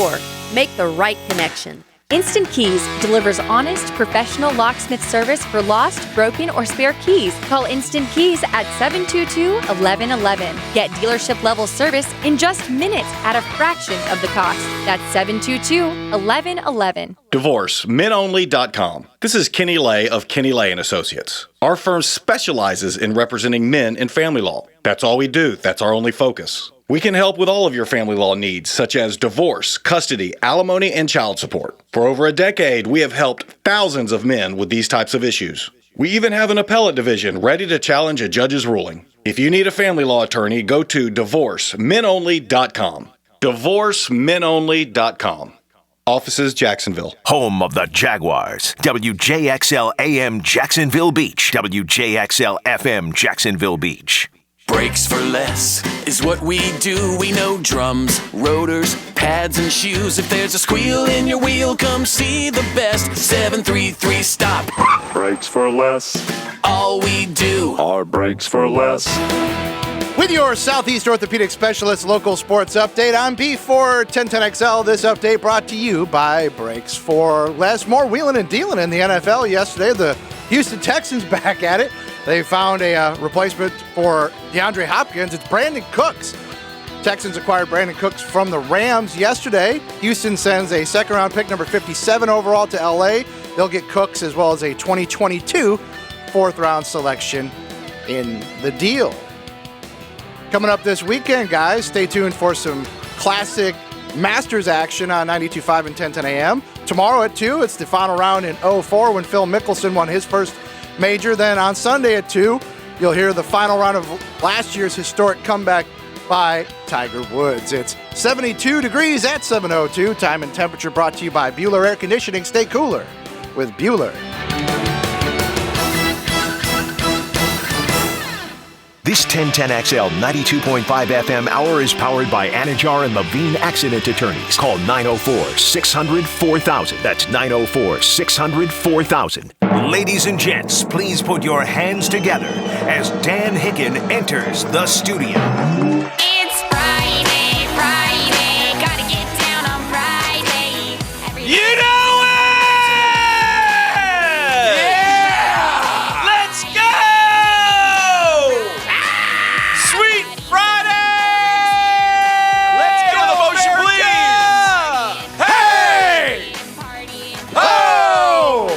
Or make the right connection. Instant Keys delivers honest, professional locksmith service for lost, broken, or spare keys. Call Instant Keys at 722-1111. Get dealership-level service in just minutes at a fraction of the cost. That's 722-1111. DivorceMenOnly.com. This is Kenny Lay of Kenny Lay & Associates. Our firm specializes in representing men in family law. That's all we do. That's our only focus. We can help with all of your family law needs, such as divorce, custody, alimony, and child support. For over a decade, we have helped thousands of men with these types of issues. We even have an appellate division ready to challenge a judge's ruling. If you need a family law attorney, go to DivorceMenOnly.com. DivorceMenOnly.com. Offices, Jacksonville. Home of the Jaguars. WJXL AM Jacksonville Beach. WJXL FM Jacksonville Beach. Brakes for less is what we do. We know drums, rotors, pads, and shoes. If there's a squeal in your wheel, come see the best. 733 Stop. Brakes for less. All we do are brakes for less. With your Southeast Orthopedic Specialist local sports update, I'm B4 1010XL. This update brought to you by Brakes for Less. More wheeling and dealing in the NFL yesterday. The Houston Texans back at it. They found a replacement for DeAndre Hopkins. It's Brandon Cooks. Texans acquired Brandon Cooks from the Rams yesterday. Houston sends a second-round pick, number 57 overall, to L.A. They'll get Cooks as well as a 2022 fourth-round selection in the deal. Coming up this weekend, guys, stay tuned for some classic Masters action on 92.5 and 1010 a.m. Tomorrow at 2, it's the final round in 04 when Phil Mickelson won his first major. Then on Sunday at 2, you'll hear the final round of last year's historic comeback by Tiger Woods. It's 72 degrees at 7:02. Time and temperature brought to you by Bueller Air Conditioning. Stay cooler with Bueller. This 1010XL 92.5 FM hour is powered by Anajar and Levine Accident Attorneys. Call 904-600-4000. That's 904-600-4000. Ladies and gents, please put your hands together as Dan Hicken enters the studio. It's Friday, gotta get down on Friday. You know it! Yeah! Let's go! Sweet Friday! Let's go, the motion, please! Hey! Ho!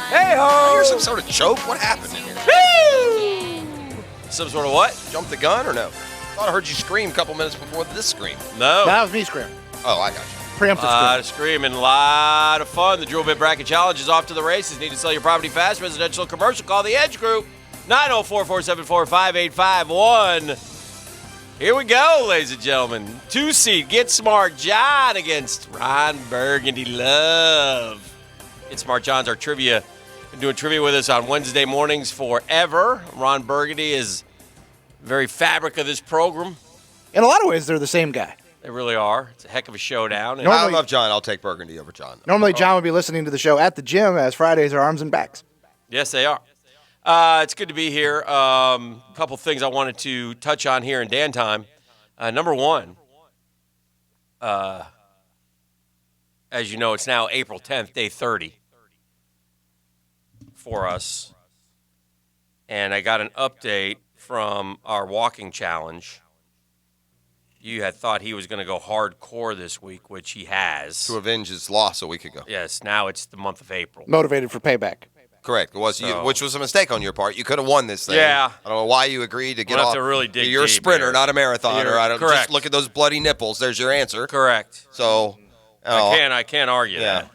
Hey ho! I hear some sort of choke. What happened in here? Woo! Some sort of what? Jump the gun or no? I thought I heard you scream a couple minutes before this scream. No. That was me screaming. Oh, I got you. Preemptive Lot of screaming, a lot of fun. The Drill Bit Bracket Challenge is off to the races. Need to sell your property fast, residential, commercial. Call the Edge Group, 904-474-5851. Here we go, ladies and gentlemen. 2-seed Get Smart John against Ron Burgundy Love. Get Smart John's our trivia. Been doing trivia with us on Wednesday mornings forever. Ron Burgundy is the very fabric of this program. In a lot of ways, they're the same guy. They really are. It's a heck of a showdown. And I love John. I'll take Burgundy over John. Normally, John would be listening to the show at the gym, as Fridays are arms and backs. Yes, they are. It's good to be here. A couple things I wanted to touch on here in Dan time. Number one, as you know, it's now April 10th, day 30 for us. And I got an update from our walking challenge. You had thought he was going to go hardcore this week, which he has. To avenge his loss a week ago. Yes, now it's the month of April. Motivated for payback. Correct. It was which was a mistake on your part. You could have won this thing. Yeah. I don't know why you agreed to get We'll off. have to really dig You're a deep sprinter, here. not a marathoner. I don't Correct. just look at those bloody nipples. There's your answer. Correct. So I can't argue Yeah. that.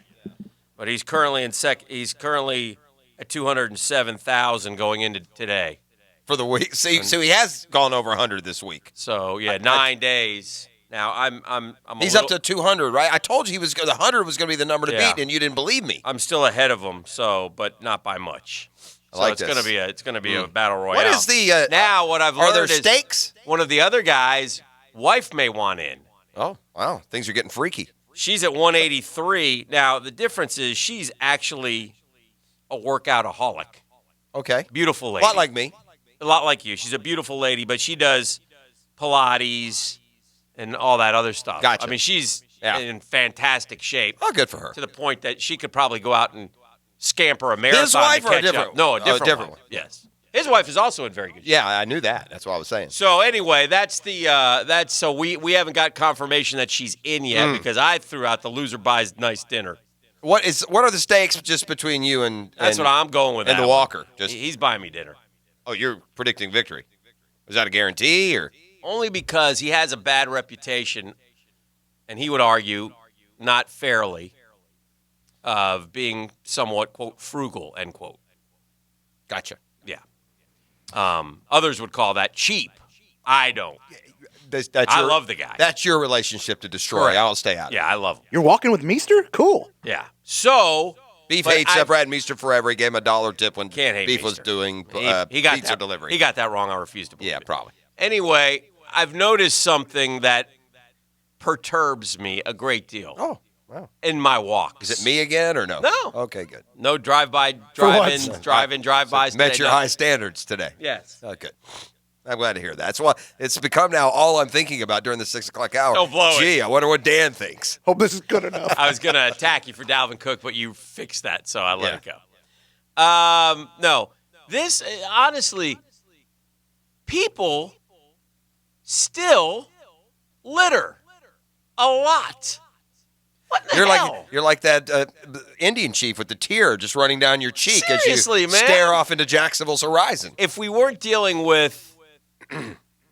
But he's currently he's currently at 207,000 going into today. For the week. So he has gone over 100 this week. So, 9 days. Now, He's up to 200, right? I told you the 100 was going to be the number to Yeah. beat, and you didn't believe me. I'm still ahead of him, but not by much. I like it's this. going to be a battle royale. What is the now what I've are learned there is stakes? one of the other guys' wife may want in. Oh, wow. Things are getting freaky. She's at 183. Now, the difference is she's actually a workoutaholic. Okay. Beautiful A lady. lot like me. A lot like you. She's a beautiful lady, but she does Pilates and all that other stuff. Gotcha. I mean, she's in fantastic shape. Oh, good for her. To the point that she could probably go out and scamper a marathon. His wife to or a catch different up. No, a one? different one. Yes. His wife is also in very good shape. Yeah, I knew that. That's what I was saying. So anyway, so we haven't got confirmation that she's in yet because I threw out the loser buys nice dinner. What are the stakes just between you and That's what I'm going with. and that the one. Walker? Just He's buying me dinner. Oh, you're predicting victory. Is that a guarantee or? Only because he has a bad reputation, and he would argue, not fairly, of being somewhat, quote, frugal, end quote. Gotcha. Yeah. Others would call that cheap. I don't. I love the guy. That's your relationship to destroy. Correct. I'll stay out. Yeah, I love him. You're walking with Meester? Cool. Yeah. So Beef but hates Brad Meester forever. He gave him a $1 tip when Can't hate Beef was Meester. doing he got pizza that, delivery. He got that wrong. I refuse to believe Yeah, it. probably. Anyway, I've noticed something that perturbs me a great deal. Oh, wow. In my walks. Is it me again or no? No. Okay, good. No drive-by, once. drive-in, drive-bys. Met today, your nothing. high standards today. Yes. Oh, good. I'm glad to hear that. That's why it's become now all I'm thinking about during the 6 o'clock hour. Don't blow it. Gee, I wonder what Dan thinks. Hope this is good enough. I was going to attack you for Dalvin Cook, but you fixed that, so I let it go. No. This, honestly, people still litter a lot. What in the hell? You're like that Indian chief with the tear just running down your cheek Seriously, as you man. stare off into Jacksonville's horizon. If we weren't dealing with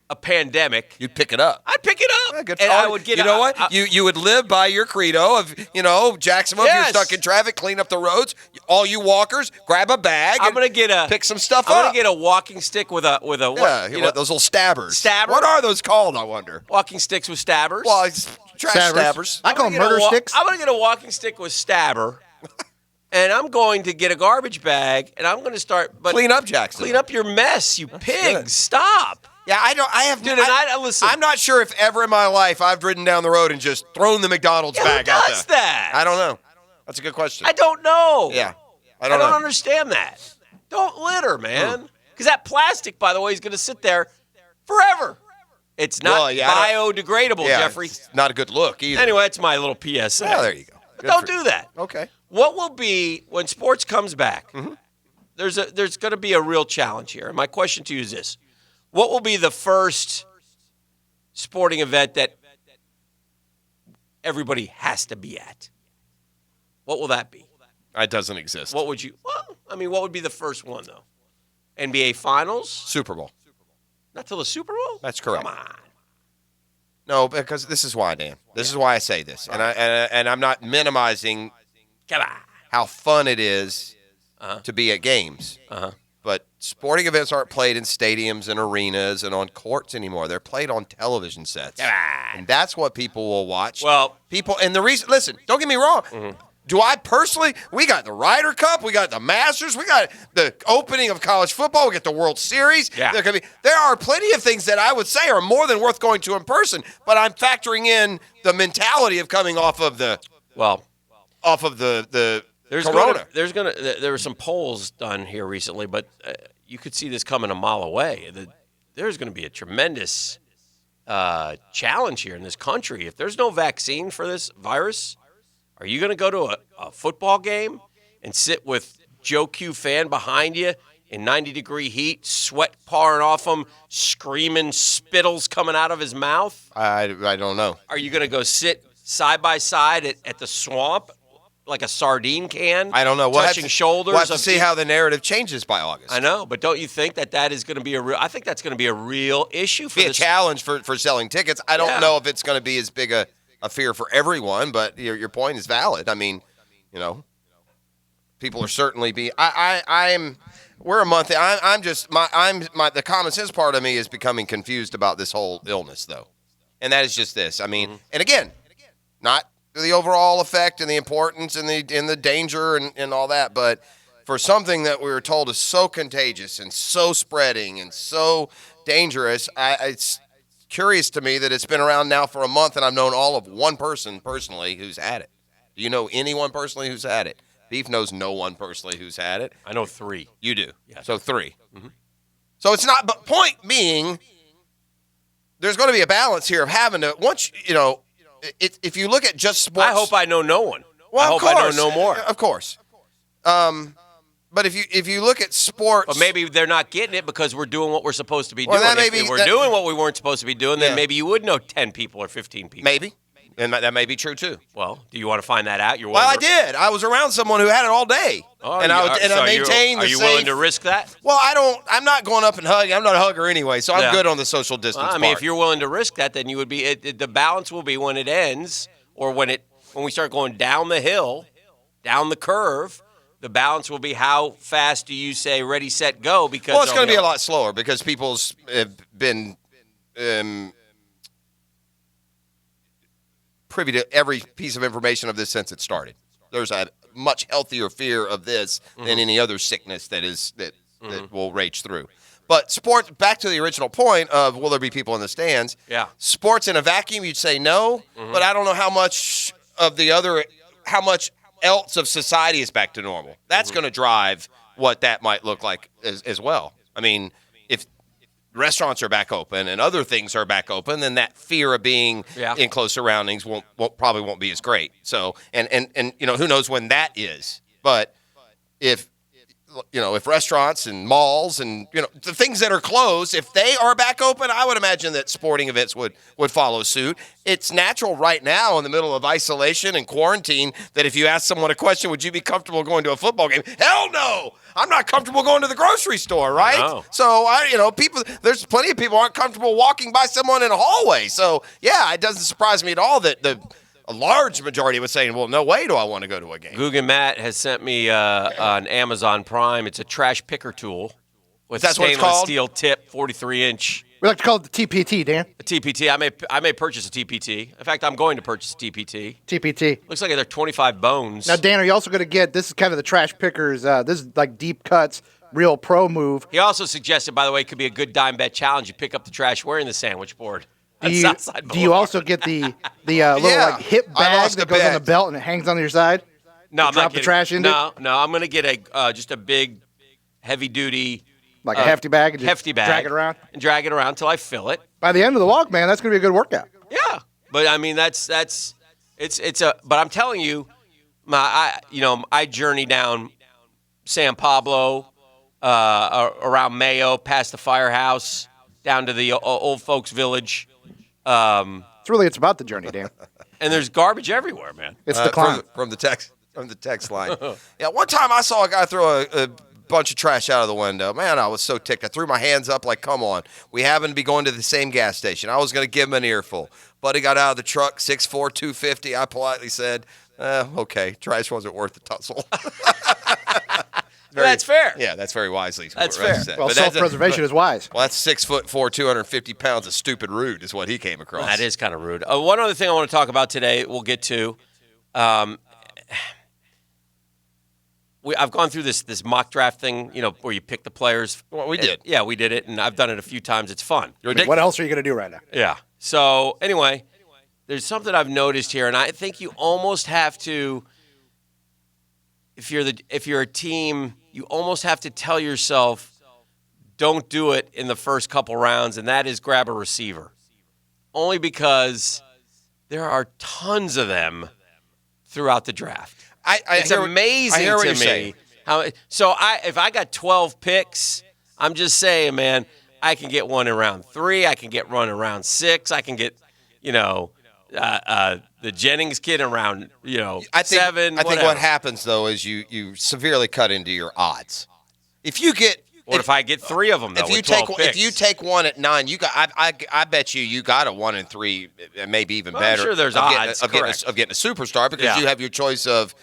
a pandemic, You'd pick it up. I'd pick it up. Yeah, good and for I you. would get You know what? You would live by your credo of, Jacksonville, if Yes. you're stuck in traffic, clean up the roads. All you walkers, grab a bag I'm and going to get a pick some stuff I'm up. going to get a walking stick with a Yeah, those little stabbers. Stabber? What are those called, I wonder? walking sticks with stabbers. Well, it's trash stabbers. I call them murder sticks. I'm going to get a walking stick with stabber, and I'm going to get a garbage bag, and I'm going to start. But Clean up Jacksonville. Clean up your mess, you pigs! good. Stop. Yeah, I have. Dude, and I listen. I'm not sure if ever in my life I've ridden down the road and just thrown the McDonald's Yeah, bag who out does there. that? I don't know. That's a good question. I don't know. Yeah, I I don't don't know. understand that. Don't litter, man. Because that plastic, by the way, is going to sit there forever. It's not Well, yeah, I biodegradable, Yeah, Jeffrey. it's not a good look either. Anyway, that's my little PSA. Oh, there you go. Good Don't for you. do that. Okay. What will be when sports comes back? Mm-hmm. There's going to be a real challenge here. And my question to you is this: what will be the first sporting event that everybody has to be at? What will that be? It doesn't exist. What would you? Well, I mean, what would be the first one though? NBA Finals? Super Bowl. Not till the Super Bowl? That's correct. Come on. No, because this is why, Dan. This is why I say this, and I'm not minimizing Come on. how fun it is to be at games. Uh-huh. But sporting events aren't played in stadiums and arenas and on courts anymore. They're played on television sets. Come on. And that's what people will watch. Well, people, and the reason, listen, don't get me wrong. Do I personally, we got the Ryder Cup, we got the Masters, we got the opening of college football, we got the World Series. Yeah. There are plenty of things that I would say are more than worth going to in person, but I'm factoring in the mentality of coming off of the Corona. There were some polls done here recently, but you could see this coming a mile away. There's going to be a tremendous challenge here in this country. If there's no vaccine for this virus, are you going to go to a football game and sit with Joe Q fan behind you in 90-degree heat, sweat pouring off him, screaming, spittles coming out of his mouth? I don't know. Are you going to go sit side by side at the swamp like a sardine can? I don't know. Touching shoulders. We'll have to of see how the narrative changes by August. I know, but don't you think that is going to be a real? I think that's going to be a real issue for Be a this. challenge for selling tickets. I don't Yeah. know if it's going to be as big a fear for everyone, but your point is valid. I mean, people are certainly we're a month. The common sense part of me is becoming confused about this whole illness, though, and that is just this. I mean, and again, not the overall effect and the importance and the danger and all that, but for something that we were told is so contagious and so spreading and so dangerous, it's curious to me that it's been around now for a month and I've known all of one person personally who's had it. Do you know anyone personally who's had it? Beef knows no one personally who's had it. I know 3. You do. Yeah. So 3. Mm-hmm. So it's not, but point being, there's going to be a balance here of having to, if you look at just sports, I hope I know no one. Well, I hope of course, I know no more. Of course. But if you look at sports, But maybe they're not getting it because we're doing what we're supposed to be Well, doing. that may If be- we're that- doing what we weren't supposed to be doing, then Yeah. maybe you would know 10 people or 15 people. maybe, and that may be true too. Well, do you want to find that out? You're Well, I willing to- did. I was around someone who had it all day, Oh, and you I are- and so I maintained Are the you safe. willing to risk that? Well, I'm not going up and hugging. I'm not a hugger anyway, so I'm Yeah. good on the social distance. Well, I mean, part. if you're willing to risk that, then you would be. The balance will be when it ends, or when we start going down the hill, down the curve. The balance will be how fast do you say ready, set, go? Because well, it's going to be a lot slower because people's have been privy to every piece of information of this since it started. There's a much healthier fear of this than any other sickness that will rage through. But sports, back to the original point of will there be people in the stands? Yeah. Sports in a vacuum, you'd say no, but I don't know how much else of society is back to normal. That's going to drive what that might look like as well. I mean, if restaurants are back open and other things are back open, then that fear of being in close surroundings probably won't be as great. So, and who knows when that is. But if restaurants and malls and, the things that are closed, if they are back open, I would imagine that sporting events would follow suit. It's natural right now in the middle of isolation and quarantine that if you ask someone a question, would you be comfortable going to a football game? Hell no! I'm not comfortable going to the grocery store, right? No. So, there's plenty of people who aren't comfortable walking by someone in a hallway. So, yeah, it doesn't surprise me at all that a large majority was saying, well, no way do I want to go to a game. Guggen Matt has sent me on Amazon Prime. It's a trash picker tool with That's what it's stainless called? steel tip, 43-inch. We like to call it the TPT, Dan. A TPT. I may purchase a TPT. In fact, I'm going to purchase a TPT. TPT. Looks like they're 25 bones. Now, Dan, are you also going to get, this is kind of the trash pickers, this is like deep cuts, real pro move. He also suggested, by the way, it could be a good dime bet challenge. You pick up the trash wearing the sandwich board. Do That's you, outside do you Boulevard. also get the little Yeah. like hip I bag lost that a goes on the bet. belt and it hangs on your side? No, I'm drop not the getting, trash into? No, I'm going to get just a big, heavy-duty, Like a hefty bag and just hefty bag, drag it around? and drag it around until I fill it. By the end of the walk, man, that's going to be a good workout. Yeah, but I mean it's but I'm telling you, I journey down San Pablo, around Mayo, past the firehouse, down to the old folks village, It's about the journey, Dan. and there's garbage everywhere, man. It's the climb. From the text line. Yeah, one time I saw a guy throw a bunch of trash out of the window. Man, I was so ticked. I threw my hands up like, come on. We happen to be going to the same gas station. I was going to give him an earful. Buddy got out of the truck, 6'4", 250. I politely said, okay, trash wasn't worth the tussle. That's fair. Yeah, that's very wisely. That's what Russ fair. said. Well, But that's- self-preservation is wise. Well, that's 6'4", 250 pounds of stupid rude is what he came across. That is kind of rude. One other thing I want to talk about today, we'll get to. I've gone through this mock draft thing, where you pick the players. Well, we did. Yeah, we did it, and I've done it a few times. It's fun. What else are you going to do right now? Yeah. So anyway, there's something I've noticed here, and I think you almost have to, if you're a team, you almost have to tell yourself, don't do it in the first couple rounds, and that is grab a receiver. Only because there are tons of them throughout the draft. It's amazing I hear what to you're me. saying. If I got 12 picks, I'm just saying, man, I can get one in round 3. I can get one in round 6. I can get, the Jennings kid in round, 7. I think whatever. what happens though is you severely cut into your odds. If you get What if I get 3 of them though? if you with 12 take picks? if you take one at 9, you got I bet you got a 1 in 3, maybe even Well, I'm better. sure there's of odds, getting correct. of getting a superstar because Yeah. you have your choice of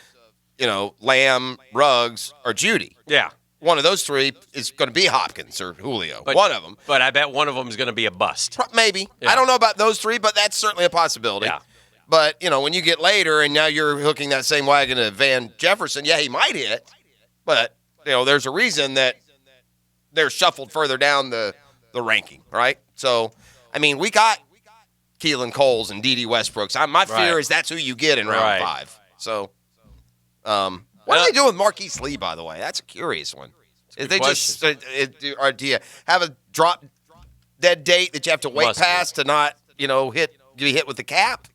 Lamb, Ruggs, or Judy. Yeah. One of those 3 is going to be Hopkins or Julio. But- one of them. But I bet one of them is going to be a bust. Maybe. Yeah. I don't know about those 3, but that's certainly a possibility. Yeah. But, when you get later and now you're hooking that same wagon to Van Jefferson, yeah, he might hit. But, there's a reason that they're shuffled further down the ranking, right? So, we got Keelan Coles and D.D. Westbrooks. My fear Right. is that's who you get in round Right. 5. So, what are they doing with Marquise Lee, by the way? That's a curious one. a Is good they just or do you have a drop dead date that you have to wait Must be. past to not, be hit with the cap?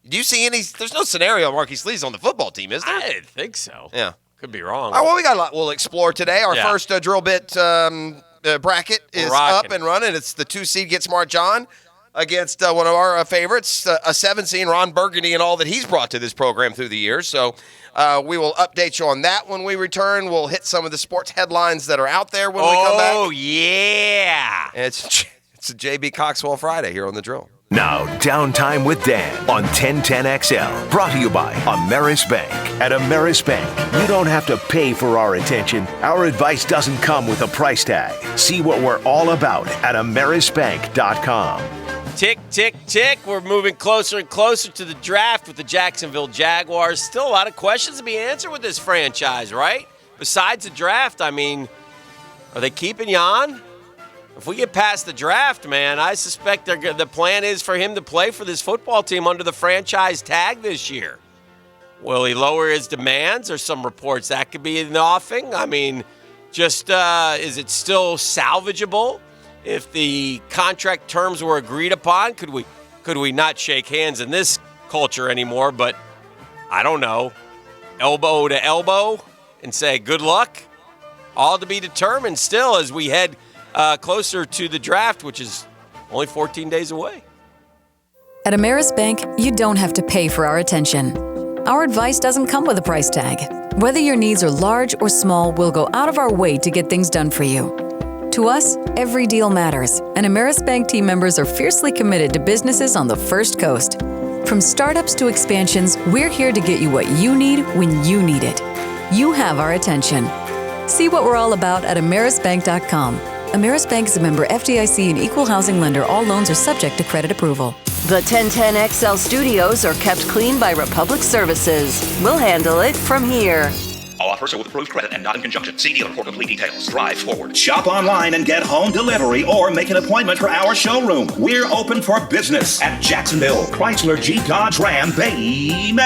Do you see any? There's no scenario Marquise Lee's on the football team, is there? I didn't think so. Yeah. Could be wrong. All right, well, we got a lot we'll explore today. Our first drill bit bracket is up and running. It's the 2 seed Get Smart John against one of our favorites, a 7 seed Ron Burgundy, and all that he's brought to this program through the years. So we will update you on that when we return. We'll hit some of the sports headlines that are out there when we come back. Oh, yeah. And it's a JB Coxwell Friday here on The Drill. Now, Downtime with Dan on 1010XL. Brought to you by Ameris Bank. At Ameris Bank, you don't have to pay for our attention. Our advice doesn't come with a price tag. See what we're all about at amerisbank.com. Tick, tick, tick. We're moving closer and closer to the draft with the Jacksonville Jaguars. Still a lot of questions to be answered with this franchise, right? Besides the draft, I mean, are they keeping you on? If we get past the draft, man, I suspect the plan is for him to play for this football team under the franchise tag this year. Will he lower his demands? Or some reports that could be an offing. I mean, just is it still salvageable if the contract terms were agreed upon? Could we not shake hands in this culture anymore? But I don't know, elbow to elbow and say good luck. All to be determined still as we head closer to the draft, which is only 14 days away. At Ameris Bank, you don't have to pay for our attention. Our advice doesn't come with a price tag. Whether your needs are large or small, we'll go out of our way to get things done for you. To us, every deal matters, and Ameris Bank team members are fiercely committed to businesses on the First Coast. From startups to expansions, we're here to get you what you need when you need it. You have our attention. See what we're all about at amerisbank.com. Ameris Bank is a member FDIC and equal housing lender. All loans are subject to credit approval. The 1010XL studios are kept clean by Republic Services. We'll handle it from here. All offers are with approved credit and not in conjunction. See dealer for complete details. Drive forward. Shop online and get home delivery or make an appointment for our showroom. We're open for business at Jacksonville Chrysler Jeep Dodge Ram Bay Meadow.